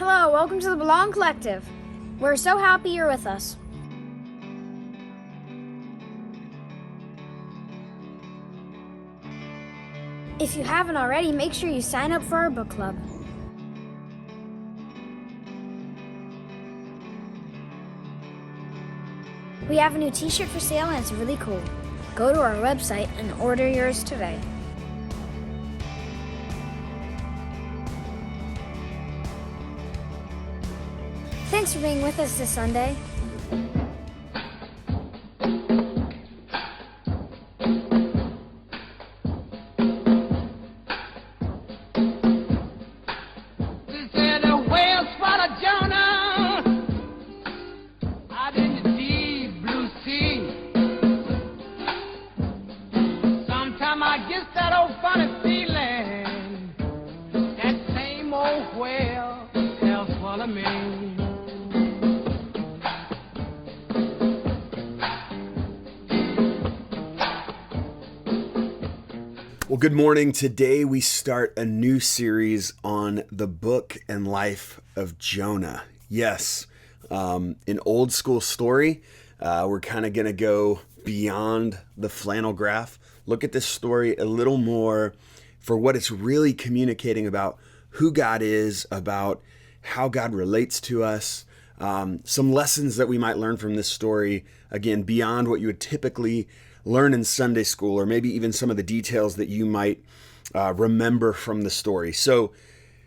Hello, welcome to the Belong Collective. We're so happy you're with us. If you haven't already, make sure you sign up for our book club. We have a new t-shirt for sale and it's really cool. Go to our website and order yours today. Thanks for being with us this Sunday. She said the whale swallowed Jonah out in the deep blue sea. Sometime I get that old funny feeling that same old whale shall swallow me. Well, good morning. Today we start a new series on the book and life of Jonah. Yes, an old school story. We're kind of going to go beyond the flannel graph, look at this story a little more for what it's really communicating about who God is, about how God relates to us, some lessons that we might learn from this story, again, beyond what you would typically learn in Sunday school, or maybe even some of the details that you might remember from the story. So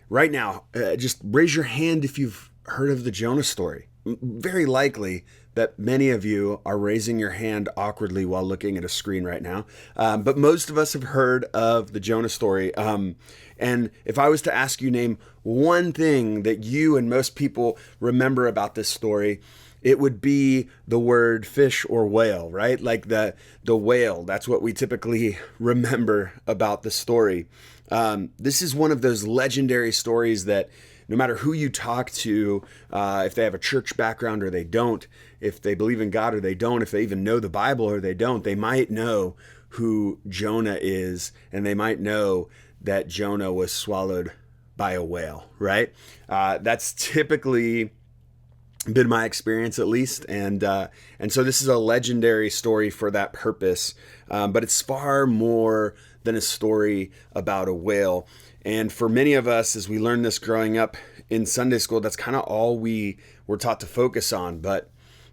right now, just raise your hand if you've heard of the Jonah story. Very likely that many of you are raising your hand awkwardly while looking at a screen right now. But most of us have heard of the Jonah story. And if I was to ask you name one thing that you and most people remember about this story, it would be the word fish or whale, right? Like the whale. That's what we typically remember about the story. This is one of those legendary stories that no matter who you talk to, if they have a church background or they don't, if they believe in God or they don't, if they even know the Bible or they don't, they might know who Jonah is, and they might know that Jonah was swallowed by a whale, right? That's typically been my experience, at least, and so this is a legendary story for that purpose, but it's far more than a story about a whale. And for many of us, as we learned this growing up in Sunday school, that's kind of all we were taught to focus on. But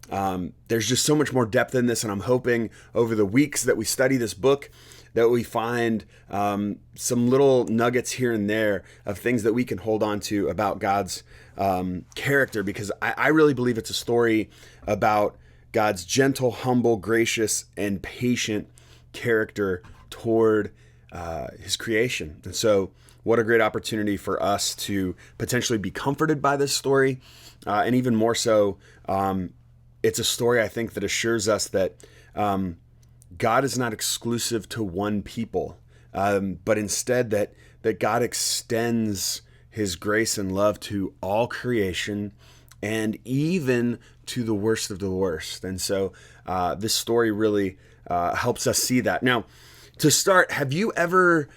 there's just so much more depth in this, and I'm hoping over the weeks that we study this book that we find some little nuggets here and there of things that we can hold on to about God's character, because I really believe it's a story about God's gentle, humble, gracious, and patient character toward his creation. And so what a great opportunity for us to potentially be comforted by this story. And even more so, it's a story, I think, that assures us that God is not exclusive to one people, but instead that God extends his grace and love to all creation and even to the worst of the worst. And so this story really helps us see that. Now, to start, have you ever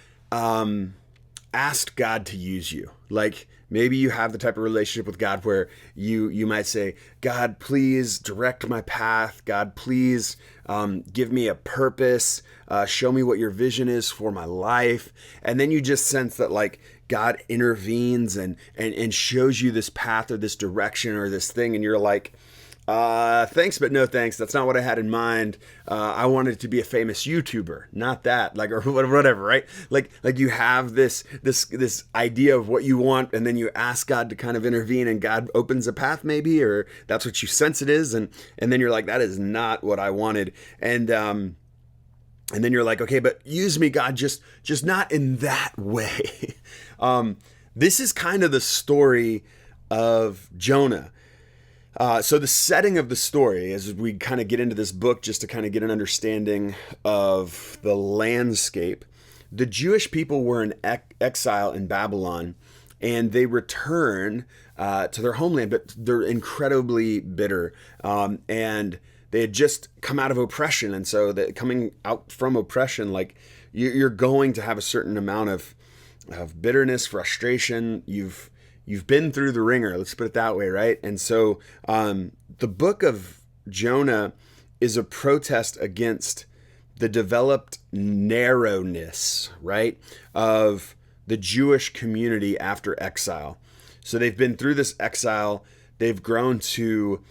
asked God to use you? Like, maybe you have the type of relationship with God where you might say, God, please direct my path. God, please give me a purpose. Show me what your vision is for my life. And then you just sense that like God intervenes and shows you this path or this direction or this thing. And you're like, thanks, but no thanks. That's not what I had in mind. I wanted to be a famous YouTuber, not that, like, or whatever, right? Like you have this idea of what you want, and then you ask God to kind of intervene, and God opens a path, maybe, or that's what you sense it is, and then you're like, that is not what I wanted, and then you're like, okay, but use me, God, just not in that way. This is kind of the story of Jonah. So the setting of the story, as we kind of get into this book, just to kind of get an understanding of the landscape, the Jewish people were in exile in Babylon, and they return to their homeland, but they're incredibly bitter. And they had just come out of oppression. And so that coming out from oppression, like you're going to have a certain amount of bitterness, frustration. You've you've been through the ringer. Let's put it that way, right? And so the book of Jonah is a protest against the developed narrowness, right, of the Jewish community after exile. So they've been through this exile. They've grown to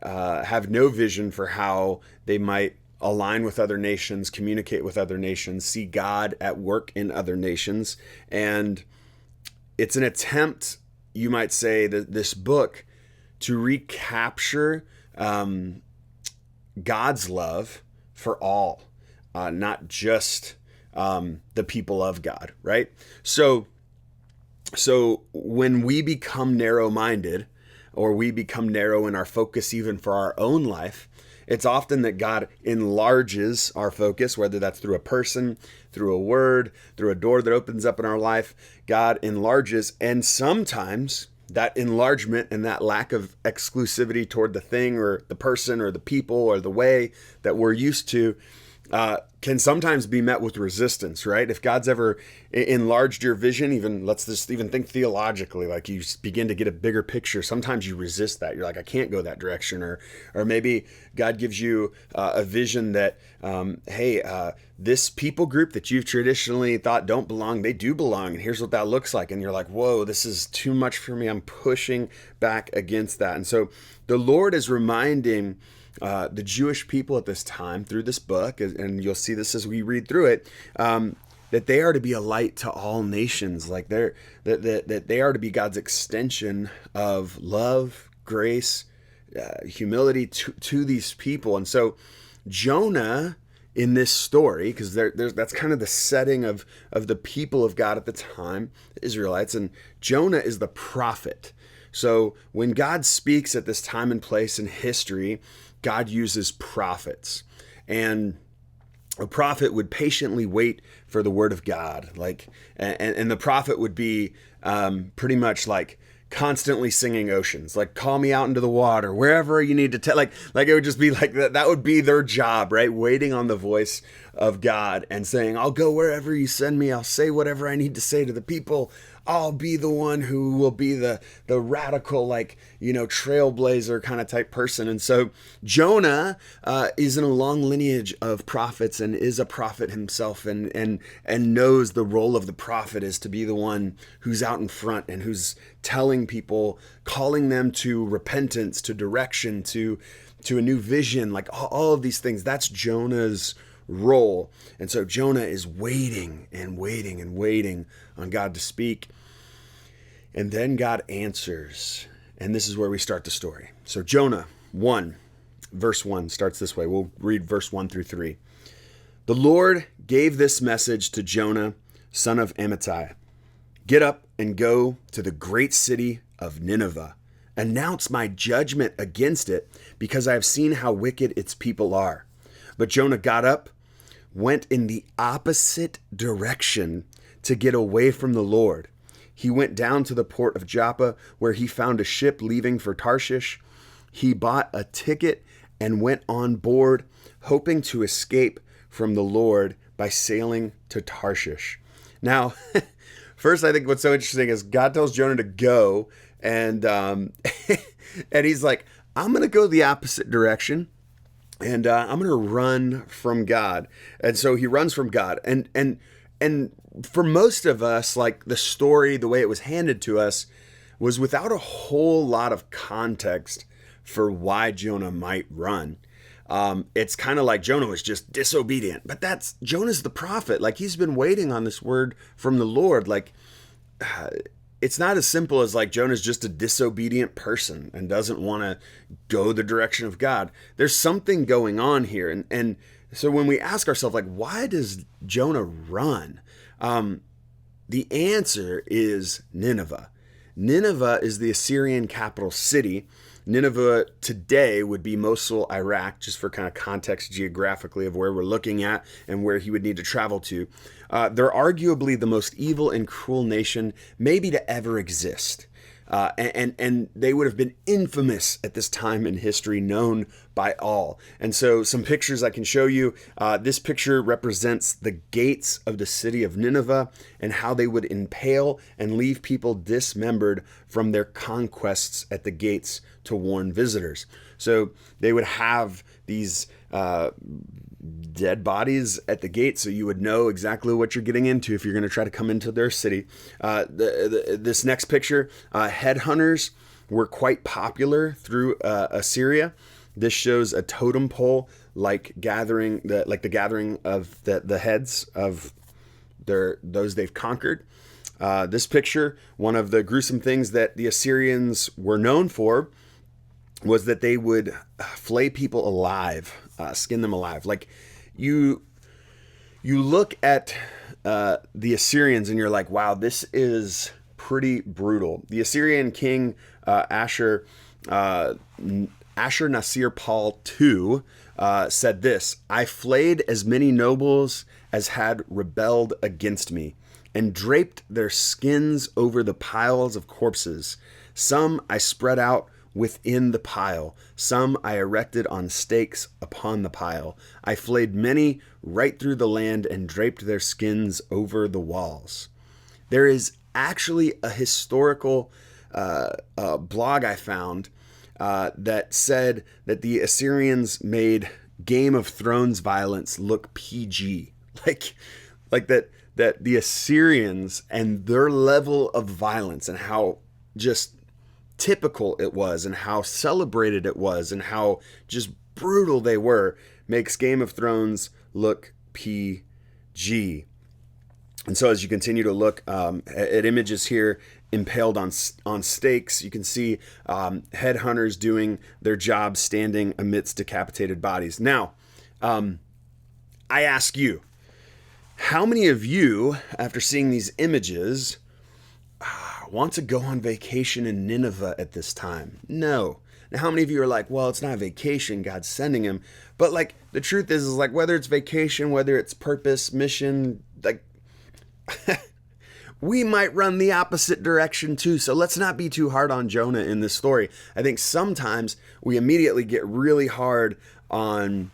have no vision for how they might align with other nations, communicate with other nations, see God at work in other nations. And it's an attempt, you might say, that this book to recapture God's love for all, not just the people of God, right? So when we become narrow-minded, or we become narrow in our focus even for our own life, it's often that God enlarges our focus, whether that's through a person, through a word, through a door that opens up in our life. God enlarges, and sometimes that enlargement and that lack of exclusivity toward the thing or the person or the people or the way that we're used to can sometimes be met with resistance, right? If God's ever enlarged your vision, even let's just even think theologically, like you begin to get a bigger picture, sometimes you resist that. You're like, I can't go that direction. Or maybe God gives you a vision that, this people group that you've traditionally thought don't belong, they do belong. And here's what that looks like. And you're like, whoa, this is too much for me. I'm pushing back against that. And so the Lord is reminding the Jewish people at this time through this book, and you'll see this as we read through it, that they are to be a light to all nations. Like that they are to be God's extension of love, grace, humility to these people. And so Jonah in this story, because that's kind of the setting of the people of God at the time, the Israelites, and Jonah is the prophet. So when God speaks at this time and place in history, God uses prophets, and a prophet would patiently wait for the word of God. And the prophet would be pretty much like constantly singing oceans, like call me out into the water, wherever you need to tell, like it would just be like that would be their job, right? Waiting on the voice of God and saying, I'll go wherever you send me. I'll say whatever I need to say to the people. I'll be the one who will be the radical, trailblazer kind of type person. And so Jonah is in a long lineage of prophets and is a prophet himself, and knows the role of the prophet is to be the one who's out in front and who's telling people, calling them to repentance, to direction, to a new vision, like all of these things. That's Jonah's role. And so Jonah is waiting and waiting and waiting on God to speak. And then God answers. And this is where we start the story. So Jonah 1, verse 1 starts this way. We'll read verse 1 through 3. The Lord gave this message to Jonah, son of Amittai. Get up and go to the great city of Nineveh. Announce my judgment against it, because I have seen how wicked its people are. But Jonah got up, went in the opposite direction to get away from the Lord. He went down to the port of Joppa, where he found a ship leaving for Tarshish. He bought a ticket and went on board, hoping to escape from the Lord by sailing to Tarshish. Now, first, I think what's so interesting is God tells Jonah to go, and and he's like, I'm going to go the opposite direction. And I'm going to run from God. And so he runs from God. And for most of us, like the story, the way it was handed to us, was without a whole lot of context for why Jonah might run. It's kind of like Jonah was just disobedient. But Jonah's the prophet. Like, he's been waiting on this word from the Lord. Like, it's not as simple as like Jonah's just a disobedient person and doesn't want to go the direction of God. There's something going on here. And so when we ask ourselves, like, why does Jonah run? The answer is Nineveh. Nineveh is the Assyrian capital city. Nineveh today would be Mosul, Iraq, just for kind of context geographically of where we're looking at and where he would need to travel to. They're arguably the most evil and cruel nation maybe to ever exist. And they would have been infamous at this time in history, known by all. And so some pictures I can show you. This picture represents the gates of the city of Nineveh and how they would impale and leave people dismembered from their conquests at the gates to warn visitors. So they would have these dead bodies at the gate, so you would know exactly what you're getting into if you're going to try to come into their city. This next picture, headhunters were quite popular through Assyria. This shows a totem pole like the gathering of the heads of those they've conquered. This picture, one of the gruesome things that the Assyrians were known for was that they would flay people alive, skin them alive. Like you look at the Assyrians and you're like, wow, this is pretty brutal. The Assyrian king Ashur Nasir Pal II said this: I flayed as many nobles as had rebelled against me, and draped their skins over the piles of corpses. Some I spread out within the pile, some I erected on stakes upon the pile. I flayed many right through the land and draped their skins over the walls. There is actually a historical blog I found that said that the Assyrians made Game of Thrones violence look PG. Like that the Assyrians and their level of violence and how just typical it was and how celebrated it was and how just brutal they were makes Game of Thrones look PG. And so as you continue to look at images here impaled on stakes, you can see headhunters doing their job standing amidst decapitated bodies. Now, I ask you, how many of you, after seeing these images, want to go on vacation in Nineveh at this time? No. Now, how many of you are like, well, it's not a vacation, God's sending him. But like, the truth is like, whether it's vacation, whether it's purpose, mission, like, we might run the opposite direction too. So let's not be too hard on Jonah in this story. I think sometimes we immediately get really hard on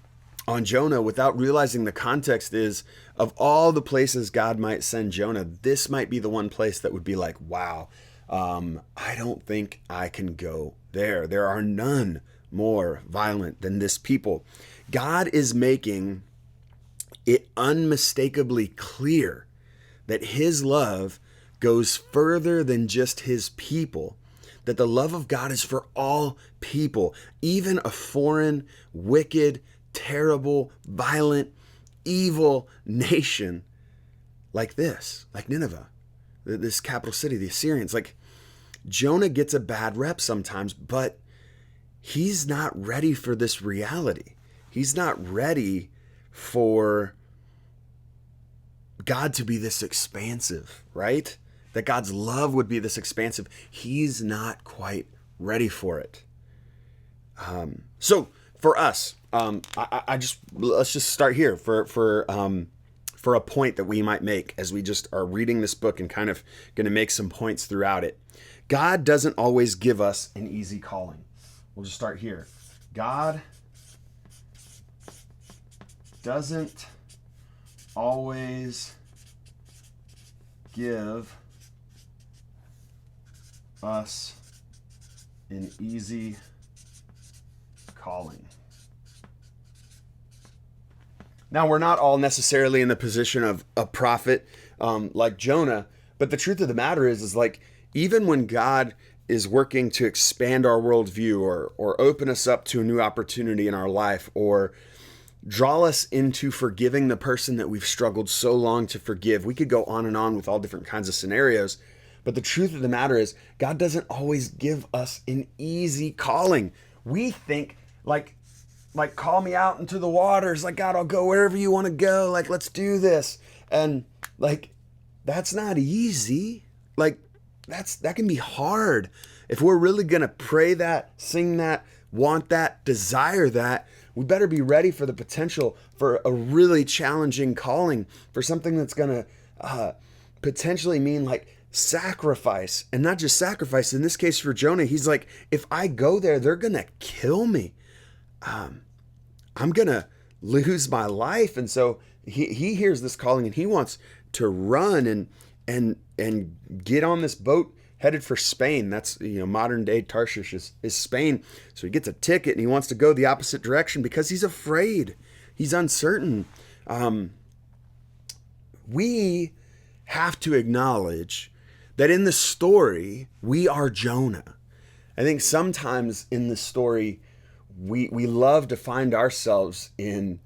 Jonah without realizing the context is of all the places God might send Jonah, this might be the one place that would be like, wow, I don't think I can go there. There are none more violent than this people. God is making it unmistakably clear that his love goes further than just his people, that the love of God is for all people, even a foreign, wicked, terrible, violent, evil nation like this, like Nineveh, this capital city, the Assyrians. Like, Jonah gets a bad rep sometimes, but he's not ready for this reality. He's not ready for God to be this expansive, right? That God's love would be this expansive. He's not quite ready for it. So for us, let's just start here for a point that we might make as we just are reading this book and kind of going to make some points throughout it. God doesn't always give us an easy calling. We'll just start here. God doesn't always give us an easy calling. Now, we're not all necessarily in the position of a prophet like Jonah, but the truth of the matter is like, even when God is working to expand our worldview or open us up to a new opportunity in our life or draw us into forgiving the person that we've struggled so long to forgive. We could go on and on with all different kinds of scenarios, but the truth of the matter is God doesn't always give us an easy calling. We think like call me out into the waters, like, God, I'll go wherever you want to go. Like, let's do this. And like, that's not easy. Like, that can be hard. If we're really going to pray that, sing that, want that, desire that, we better be ready for the potential for a really challenging calling, for something that's going to potentially mean like sacrifice, and not just sacrifice. In this case for Jonah, he's like, if I go there, they're going to kill me. I'm going to lose my life. And so he hears this calling and he wants to run and get on this boat headed for Spain. That's, modern day Tarshish is Spain. So he gets a ticket and he wants to go the opposite direction because he's afraid. He's uncertain. We have to acknowledge that in the story, we are Jonah. I think sometimes in the story, we love to find ourselves in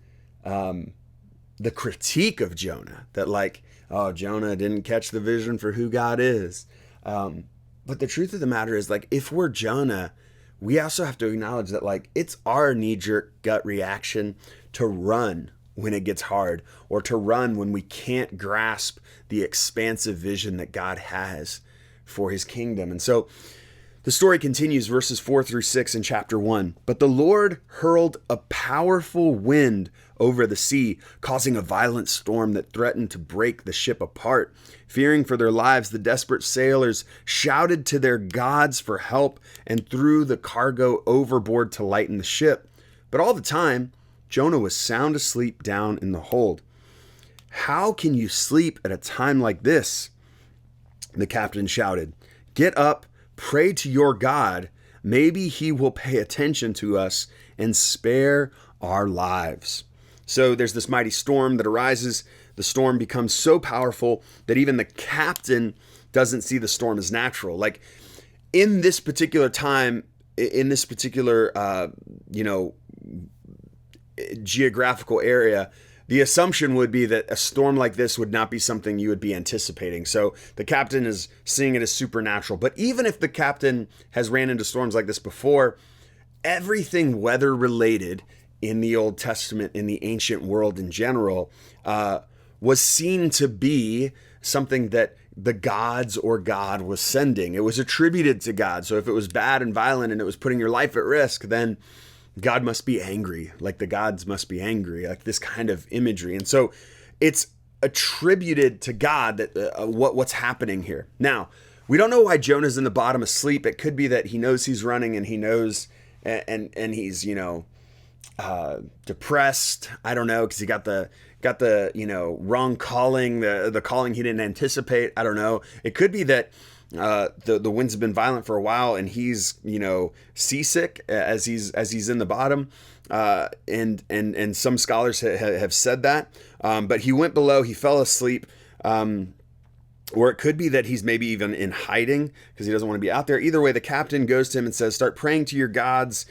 the critique of Jonah, that like, oh, Jonah didn't catch the vision for who God is. But the truth of the matter is, like, if we're Jonah, we also have to acknowledge that, like, it's our knee-jerk gut reaction to run when it gets hard, or to run when we can't grasp the expansive vision that God has for his kingdom. And so the story continues, verses 4-6 in chapter 1. But the Lord hurled a powerful wind over the sea, causing a violent storm that threatened to break the ship apart. Fearing for their lives, the desperate sailors shouted to their gods for help and threw the cargo overboard to lighten the ship. But all the time, Jonah was sound asleep down in the hold. "How can you sleep at a time like this?" the captain shouted. "Get up, pray to your God. Maybe he will pay attention to us and spare our lives." So there's this mighty storm that arises. The storm becomes so powerful that even the captain doesn't see the storm as natural. Like, in this particular time, in this particular, geographical area, the assumption would be that a storm like this would not be something you would be anticipating. So the captain is seeing it as supernatural. But even if the captain has ran into storms like this before, everything weather related in the Old Testament, in the ancient world in general, was seen to be something that the gods or God was sending. It was attributed to God. So if it was bad and violent and it was putting your life at risk, then God must be angry, like the gods must be angry, like this kind of imagery. And so it's attributed to God that what's happening here. Now, we don't know why Jonah's in the bottom asleep. It could be that he knows he's running and he knows and he's, depressed. I don't know, because he got the wrong calling, the calling he didn't anticipate. I don't know. It could be that the winds have been violent for a while and he's seasick as he's in the bottom, and some scholars have said that, but he went below, he fell asleep, or it could be that he's maybe even in hiding because he doesn't want to be out there. Either way, the captain goes to him and says, "Start praying to your gods."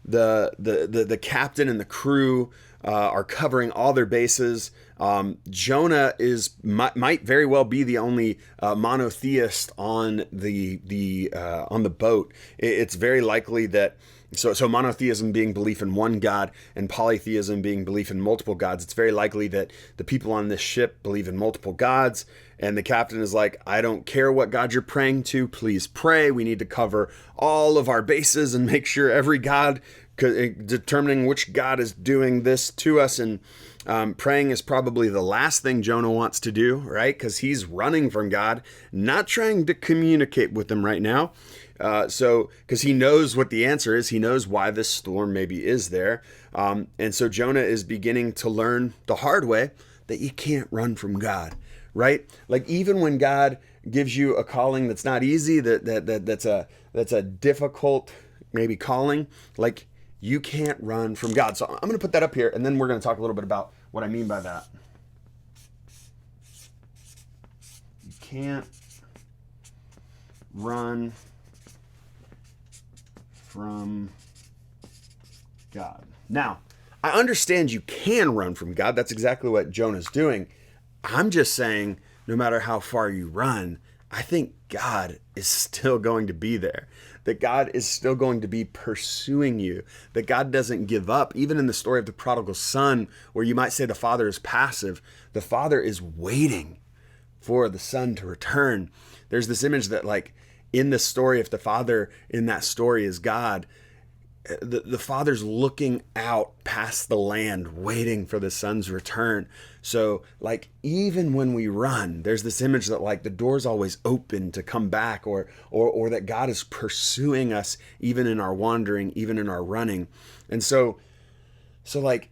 The captain and the crew are covering all their bases. Jonah might very well be the only monotheist on the boat. It's very likely that so monotheism being belief in one God and polytheism being belief in multiple gods. It's very likely that the people on this ship believe in multiple gods, and the captain is like, "I don't care what God you're praying to, please pray. We need to cover all of our bases and make sure every god, determining which God is doing this to us." And praying is probably the last thing Jonah wants to do, right? Because he's running from God, not trying to communicate with him right now. Because he knows what the answer is. He knows why this storm maybe is there. And so Jonah is beginning to learn the hard way that you can't run from God, right? Like, even when God gives you a calling that's not easy, that's a difficult maybe calling, like, you can't run from God. So I'm going to put that up here, and then we're going to talk a little bit about what I mean by that. You can't run from God. Now, I understand you can run from God. That's exactly what Jonah's doing. I'm just saying, no matter how far you run, I think God is still going to be there. That God is still going to be pursuing you. That God doesn't give up. Even in the story of the prodigal son, where you might say the father is passive, the father is waiting for the son to return. There's this image that, like, in the story, if the father in that story is God, the father's looking out past the land, waiting for the son's return. So like, even when we run, there's this image that like the door's always open to come back, or that God is pursuing us even in our wandering, even in our running. And so like,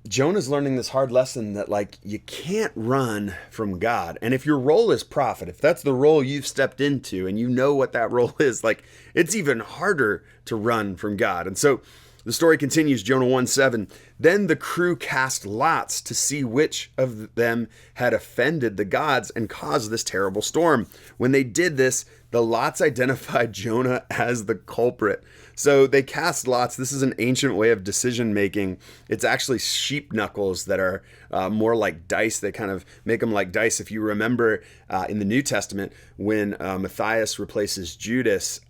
Jonah's learning this hard lesson that like, you can't run from God. And if your role is prophet, if that's the role you've stepped into and you know what that role is, like, it's even harder to run from God. And so the story continues, Jonah 1:7. Then the crew cast lots to see which of them had offended the gods and caused this terrible storm. When they did this, the lots identified Jonah as the culprit. So they cast lots. This is an ancient way of decision making. It's actually sheep knuckles that are more like dice. They kind of make them like dice. If you remember in the New Testament, when Matthias replaces Judas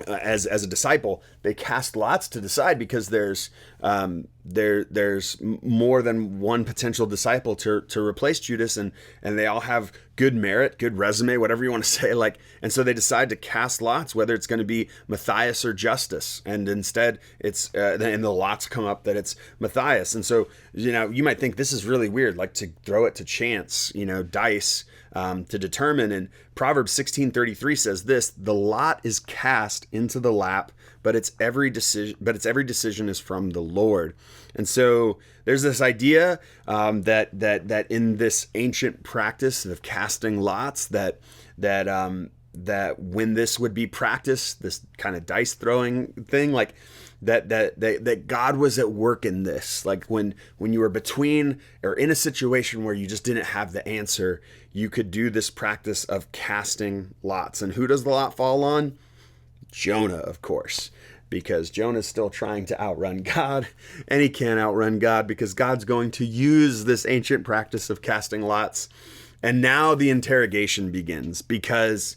as a disciple, they cast lots to decide, because there's more than one potential disciple to replace Judas, and they all have good merit, good resume, whatever you want to say, like, and so they decide to cast lots whether it's going to be Matthias or Justus, and instead it's and the lots come up that it's Matthias. And so, you might think this is really weird, like to throw it to chance, dice, to determine. And Proverbs 16:33 says this: the lot is cast into the lap, but its every decision is from the Lord. And so there's this idea that in this ancient practice of casting lots, that when this would be practiced, this kind of dice throwing thing, like that God was at work in this. Like when you were between or in a situation where you just didn't have the answer, you could do this practice of casting lots. And who does the lot fall on? Jonah, of course, because Jonah's still trying to outrun God, and he can't outrun God because God's going to use this ancient practice of casting lots. And now the interrogation begins, because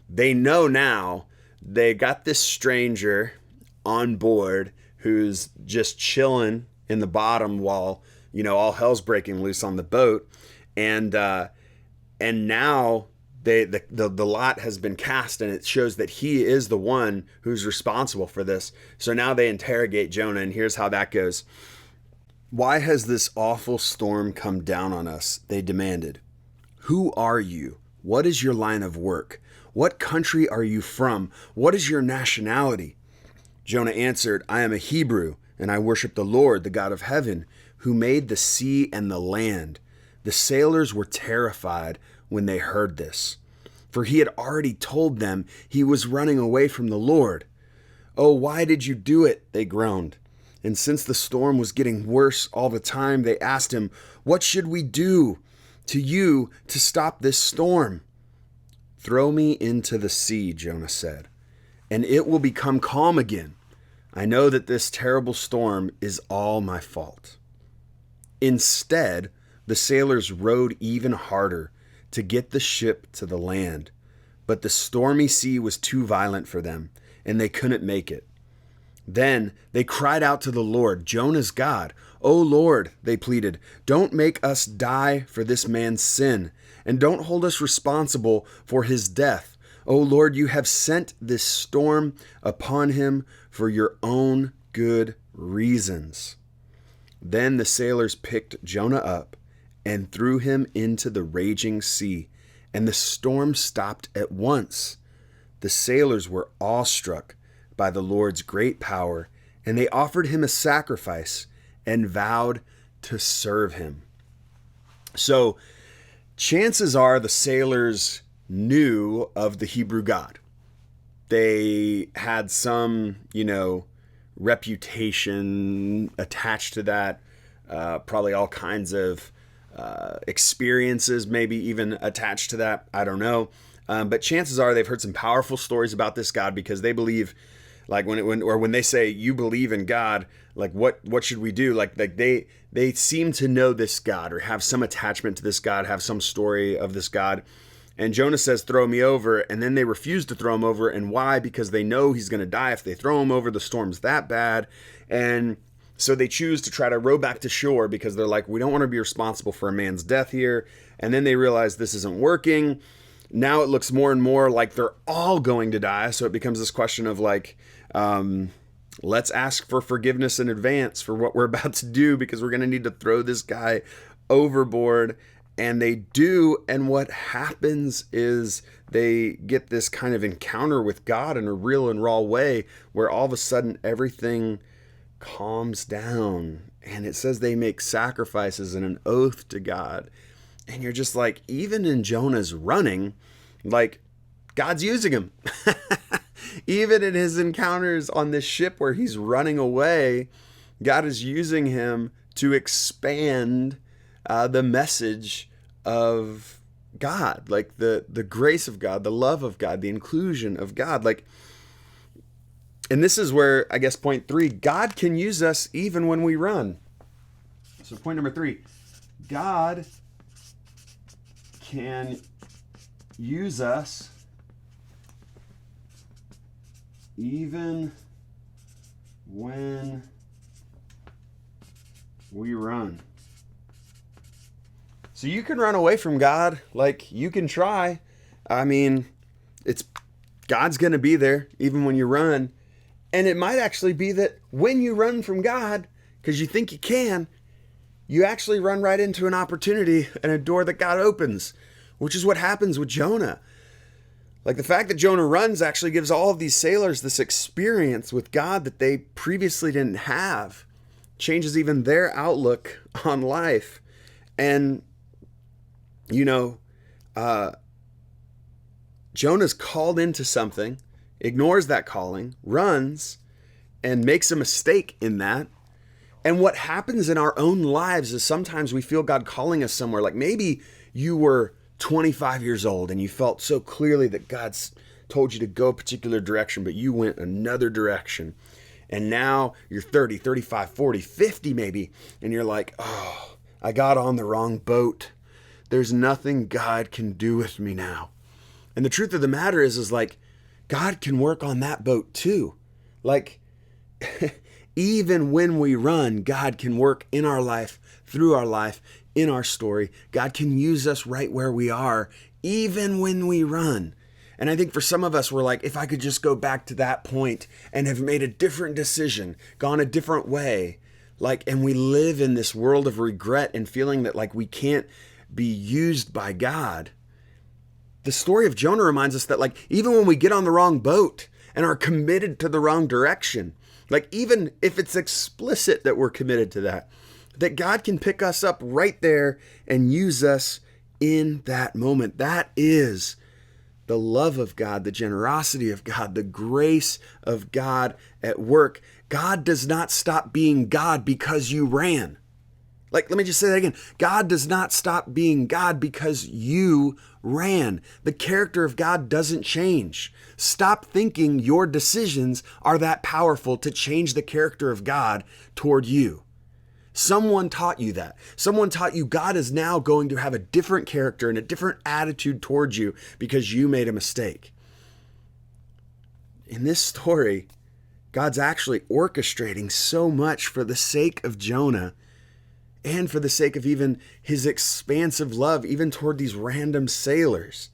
they know now they got this stranger on board who's just chilling in the bottom while, all hell's breaking loose on the boat. And now the lot has been cast, and it shows that he is the one who's responsible for this. So now they interrogate Jonah, and here's how that goes. "Why has this awful storm come down on us?" they demanded. "Who are you? What is your line of work? What country are you from? What is your nationality?" Jonah answered, "I am a Hebrew, and I worship the Lord, the God of heaven, who made the sea and the land." The sailors were terrified when they heard this, for he had already told them he was running away from the Lord. "Oh, why did you do it?" they groaned. And since the storm was getting worse all the time, they asked him, "What should we do to you to stop this storm?" "Throw me into the sea," Jonah said, "and it will become calm again. I know that this terrible storm is all my fault." Instead, the sailors rowed even harder to get the ship to the land, but the stormy sea was too violent for them, and they couldn't make it. Then they cried out to the Lord, Jonah's God. "O Lord," they pleaded, "don't make us die for this man's sin, and don't hold us responsible for his death. O Lord, you have sent this storm upon him for your own good reasons." Then the sailors picked Jonah up and threw him into the raging sea, and the storm stopped at once. The sailors were awestruck by the Lord's great power, and they offered him a sacrifice and vowed to serve him. So chances are the sailors knew of the Hebrew God. They had some, reputation attached to that, probably all kinds of experiences maybe even attached to that. I don't know. But chances are they've heard some powerful stories about this God, because they believe, like when they say you believe in God, like what should we do? Like they seem to know this God or have some attachment to this God, have some story of this God. And Jonah says, "Throw me over." And then they refuse to throw him over. And why? Because they know he's going to die if they throw him over. The storm's that bad. And so they choose to try to row back to shore, because they're like, we don't want to be responsible for a man's death here. And then they realize this isn't working. Now it looks more and more like they're all going to die. So it becomes this question of like, let's ask for forgiveness in advance for what we're about to do, because we're going to need to throw this guy overboard. And they do. And what happens is they get this kind of encounter with God in a real and raw way, where all of a sudden everything calms down. And it says they make sacrifices and an oath to God. And you're just like, even in Jonah's running, like, God's using him. Even in his encounters on this ship where he's running away, God is using him to expand the message of God, like the grace of God, the love of God, the inclusion of God. Like, and this is where, I guess, point 3, God can use us even when we run. So point number 3, God can use us even when we run. So you can run away from God, like, you can try. I mean, God's going to be there even when you run. And it might actually be that when you run from God, because you think you can, you actually run right into an opportunity and a door that God opens, which is what happens with Jonah. Like, the fact that Jonah runs actually gives all of these sailors this experience with God that they previously didn't have. Changes even their outlook on life. And, you know, Jonah's called into something, ignores that calling, runs, and makes a mistake in that. And what happens in our own lives is sometimes we feel God calling us somewhere. Like, maybe you were 25 years old and you felt so clearly that God's told you to go a particular direction, but you went another direction. And now you're 30, 35, 40, 50 maybe, and you're like, oh, I got on the wrong boat. There's nothing God can do with me now. And the truth of the matter is like, God can work on that boat too. Like, even when we run, God can work in our life, through our life, in our story. God can use us right where we are, even when we run. And I think for some of us, we're like, if I could just go back to that point and have made a different decision, gone a different way, like, and we live in this world of regret and feeling that like we can't be used by God. The story of Jonah reminds us that, like, even when we get on the wrong boat and are committed to the wrong direction, like, even if it's explicit that we're committed to that God can pick us up right there and use us in that moment. That is the love of God, the generosity of God, the grace of God at work. God does not stop being God because you ran. Like, let me just say that again. God does not stop being God because you ran. The character of God doesn't change. Stop thinking your decisions are that powerful to change the character of God toward you. Someone taught you that. Someone taught you God is now going to have a different character and a different attitude towards you because you made a mistake. In this story, God's actually orchestrating so much for the sake of Jonah and for the sake of even his expansive love, even toward these random sailors.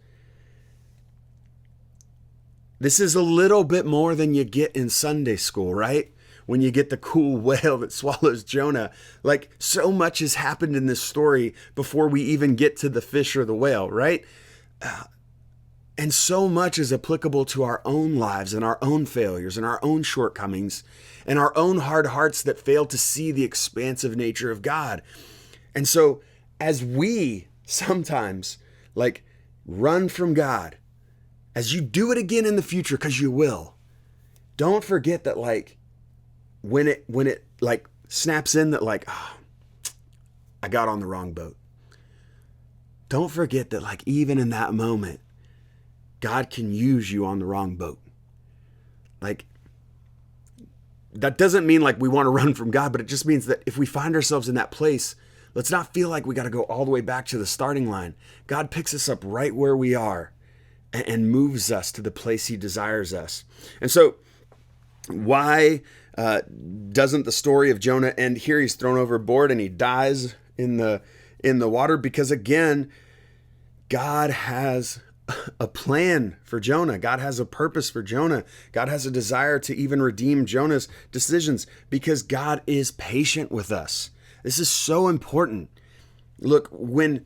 This is a little bit more than you get in Sunday school, right? When you get the cool whale that swallows Jonah. Like, so much has happened in this story before we even get to the fish or the whale, right? And so much is applicable to our own lives and our own failures and our own shortcomings and our own hard hearts that fail to see the expansive nature of God. And so as we sometimes, like, run from God, as you do it again in the future, because you will, don't forget that, like, when it like snaps in that, like, oh, I got on the wrong boat. Don't forget that, like, even in that moment, God can use you on the wrong boat. Like, that doesn't mean like we want to run from God, but it just means that if we find ourselves in that place, let's not feel like we got to go all the way back to the starting line. God picks us up right where we are and moves us to the place he desires us. And so why doesn't the story of Jonah end here? He's thrown overboard and he dies in the water because, again, God has a plan for Jonah. God has a purpose for Jonah. God has a desire to even redeem Jonah's decisions because God is patient with us. This is so important. Look, when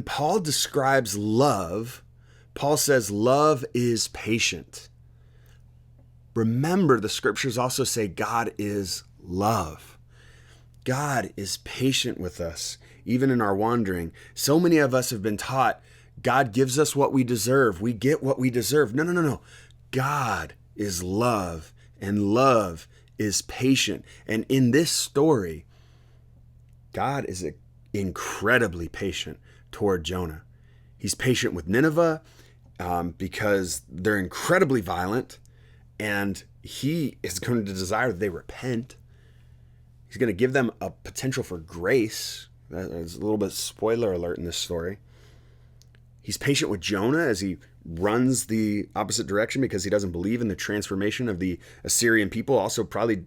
Paul describes love, Paul says love is patient. Remember, the scriptures also say God is love. God is patient with us, even in our wandering. So many of us have been taught God gives us what we deserve. We get what we deserve. No. God is love, and love is patient. And in this story, God is incredibly patient toward Jonah. He's patient with Nineveh because they're incredibly violent, and he is going to desire that they repent. He's going to give them a potential for grace. There's a little bit of spoiler alert in this story. He's patient with Jonah as he runs the opposite direction because he doesn't believe in the transformation of the Assyrian people. Also, probably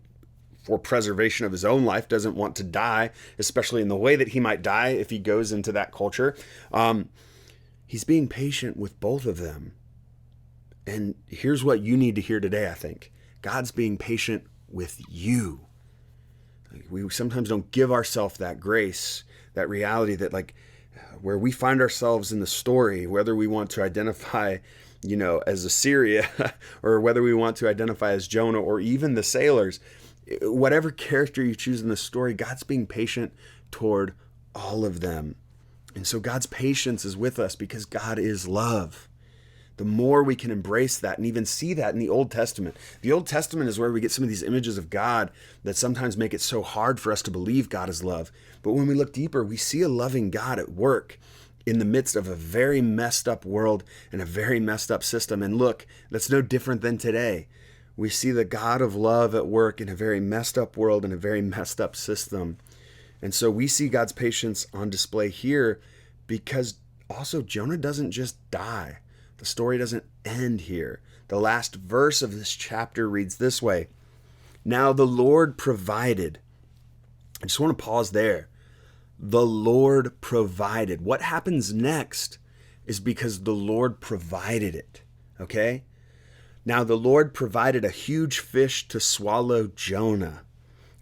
for preservation of his own life, doesn't want to die, especially in the way that he might die if he goes into that culture. He's being patient with both of them. And here's what you need to hear today, I think. God's being patient with you. We sometimes don't give ourselves that grace, that reality that where we find ourselves in the story, whether we want to identify, as Assyria or whether we want to identify as Jonah or even the sailors, whatever character you choose in the story, God's being patient toward all of them. And so God's patience is with us because God is love. The more we can embrace that and even see that in the Old Testament. The Old Testament is where we get some of these images of God that sometimes make it so hard for us to believe God is love. But when we look deeper, we see a loving God at work in the midst of a very messed up world and a very messed up system. And look, that's no different than today. We see the God of love at work in a very messed up world and a very messed up system. And so we see God's patience on display here because also Jonah doesn't just die. The story doesn't end here. The last verse of this chapter reads this way. Now the Lord provided. I just want to pause there. The Lord provided. What happens next is because the Lord provided it. Okay? Now the Lord provided a huge fish to swallow Jonah.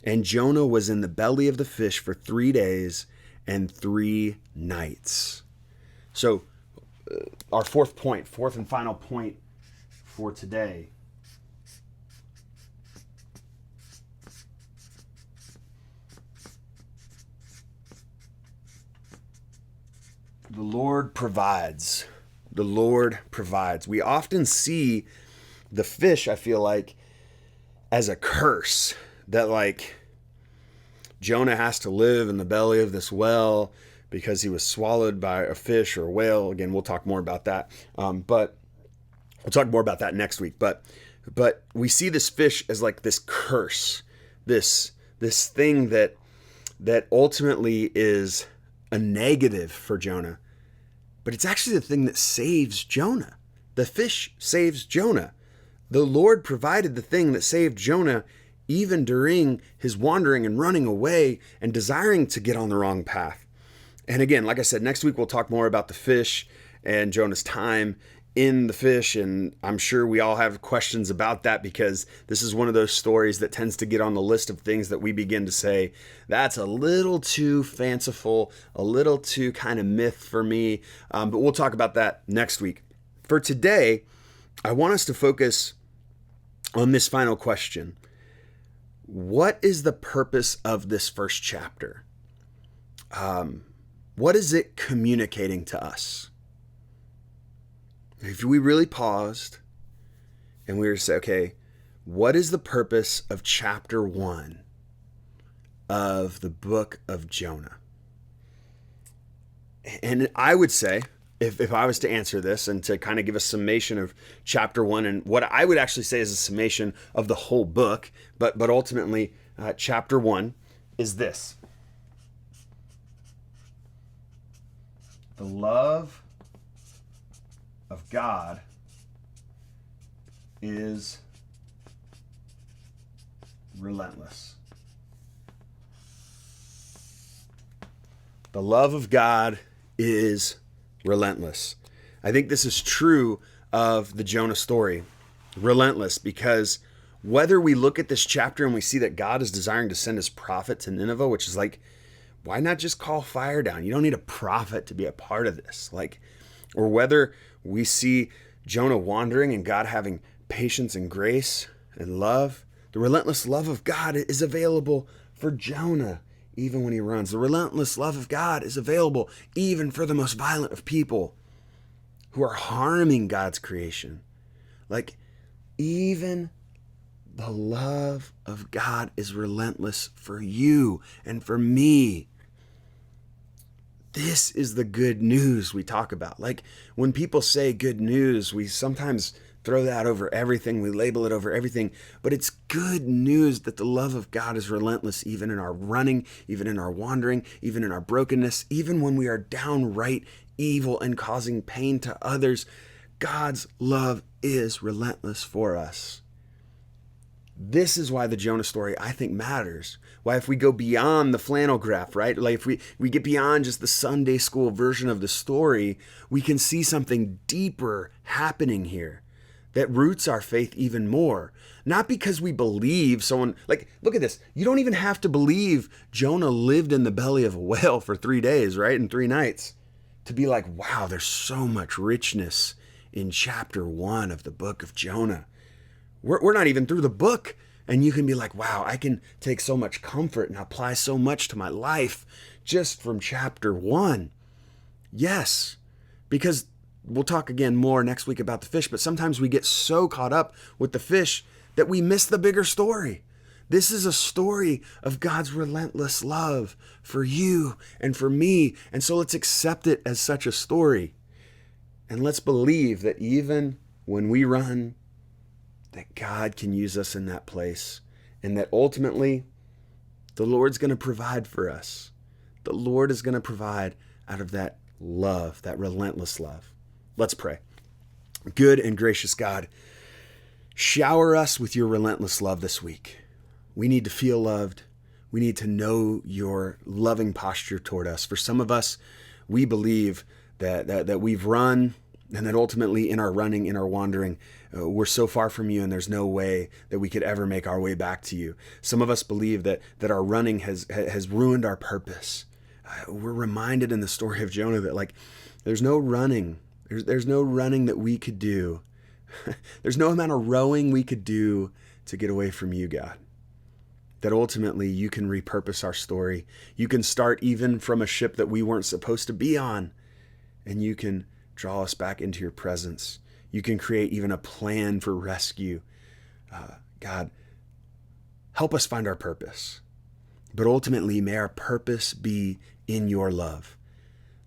And Jonah was in the belly of the fish for 3 days and 3 nights. So, our fourth and final point for today. The Lord provides. The Lord provides. We often see the fish, I feel like, as a curse. That Jonah has to live in the belly of this well because he was swallowed by a fish or a whale. Again, we'll talk more about that. But we'll talk more about that next week. But we see this fish as this curse, this thing that ultimately is a negative for Jonah. But it's actually the thing that saves Jonah. The fish saves Jonah. The Lord provided the thing that saved Jonah even during his wandering and running away and desiring to get on the wrong path. And again, like I said, next week we'll talk more about the fish and Jonah's time in the fish. And I'm sure we all have questions about that because this is one of those stories that tends to get on the list of things that we begin to say, that's a little too fanciful, a little too kind of myth for me. But we'll talk about that next week. For today, I want us to focus on this final question. What is the purpose of this first chapter? What is it communicating to us? If we really paused and we were to say, okay, what is the purpose of chapter 1 of the book of Jonah? And I would say, if I was to answer this and to kind of give a summation of chapter 1, and what I would actually say is a summation of the whole book, but ultimately chapter 1 is this. The love of God is relentless. The love of God is relentless. I think this is true of the Jonah story. Relentless, because whether we look at this chapter and we see that God is desiring to send his prophet to Nineveh, which is like, why not just call fire down? You don't need a prophet to be a part of this. Like, or whether we see Jonah wandering and God having patience and grace and love, the relentless love of God is available for Jonah even when he runs. The relentless love of God is available even for the most violent of people who are harming God's creation. Like, even the love of God is relentless for you and for me. This is the good news we talk about. Like, when people say good news, we sometimes throw that over everything. We label it over everything. But it's good news that the love of God is relentless, even in our running, even in our wandering, even in our brokenness, even when we are downright evil and causing pain to others. God's love is relentless for us. This is why the Jonah story, I think, matters. Why, if we go beyond the flannel graph, right? Like, if we get beyond just the Sunday school version of the story, we can see something deeper happening here that roots our faith even more. Not because we believe someone, like, look at this. You don't even have to believe Jonah lived in the belly of a whale for 3 days, right? And 3 nights to be like, wow, there's so much richness in chapter 1 of the book of Jonah. We're not even through the book, and you can be like, wow, I can take so much comfort and apply so much to my life just from chapter 1. Yes, because we'll talk again more next week about the fish, but sometimes we get so caught up with the fish that we miss the bigger story. This is a story of God's relentless love for you and for me, and so let's accept it as such a story. And let's believe that even when we run, that God can use us in that place, and that ultimately the Lord's going to provide for us. The Lord is going to provide out of that love, that relentless love. Let's pray. Good and gracious God, shower us with your relentless love this week. We need to feel loved. We need to know your loving posture toward us. For some of us, we believe that we've run, and that ultimately in our running, in our wandering, we're so far from you and there's no way that we could ever make our way back to you. Some of us believe that our running has ruined our purpose. We're reminded in the story of Jonah that, like, there's no running. There's no running that we could do. There's no amount of rowing we could do to get away from you, God. That ultimately you can repurpose our story. You can start even from a ship that we weren't supposed to be on, and you can draw us back into your presence. You can create even a plan for rescue. God, help us find our purpose. But ultimately, may our purpose be in your love.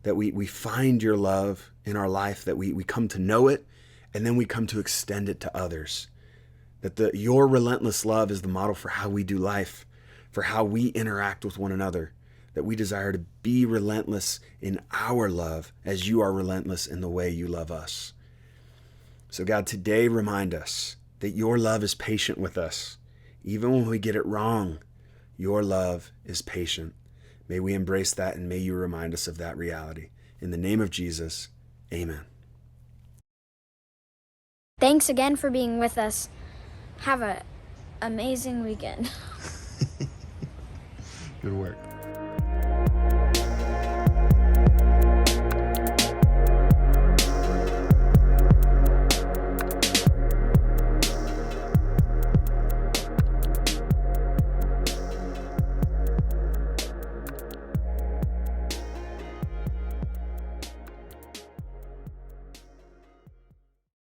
That we find your love in our life, that we come to know it, and then we come to extend it to others. That your relentless love is the model for how we do life, for how we interact with one another. That we desire to be relentless in our love as you are relentless in the way you love us. So God, today remind us that your love is patient with us. Even when we get it wrong, your love is patient. May we embrace that, and may you remind us of that reality. In the name of Jesus, amen. Thanks again for being with us. Have an amazing weekend. Good work.